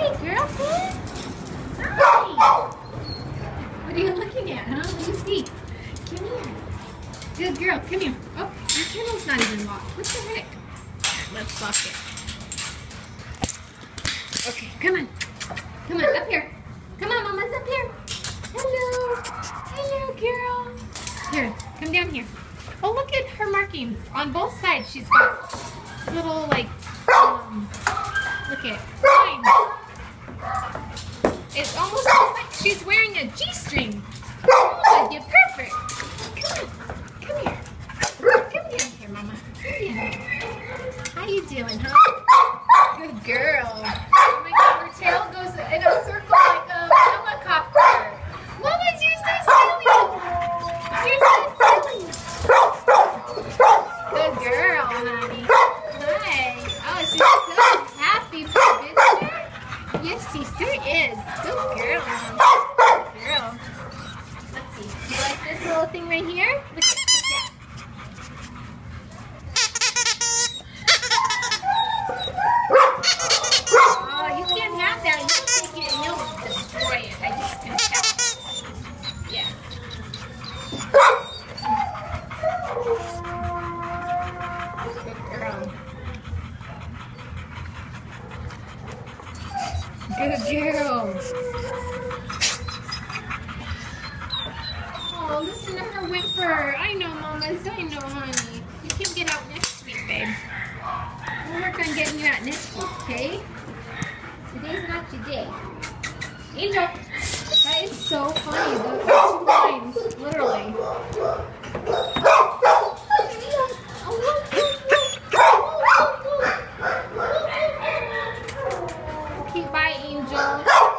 Hey, girlfriend. Hi. What are you looking at, huh? What do you see? Come here. Good girl. Come here. Oh, your kennel's not even locked. What the heck? Let's lock it. Okay, come on. Come on, up here. Come on, Mama's up here. Hello. Hello, girl. Here, come down here. Oh, look at her markings. On both sides, she's got little, like, look at lines. It almost looks like she's wearing a G-string. Oh, you're perfect. Come here. Come down here, Mama. Come down here. How you doing, huh? Good girl. Oh my God, her tail goes in a circle like a helicopter. Mama, you're so silly. You're so silly. Good girl, honey. Hi. Oh, she's so happy for a picture. Yes, she sure is. Good girl, Mama. Good girl. Let's see. You like this little thing right here? Look at that. Oh, you can't have that. You can take it and you'll destroy it. I just can tell. Yeah. Good girl. Oh, listen to her whimper. I know, Mamas. I know, honey. You can get out next week, babe. We'll work on getting you out next week, okay? Today's not your day. Angel! That is so funny. Those are 2 lines, literally. Okay, bye, Angel.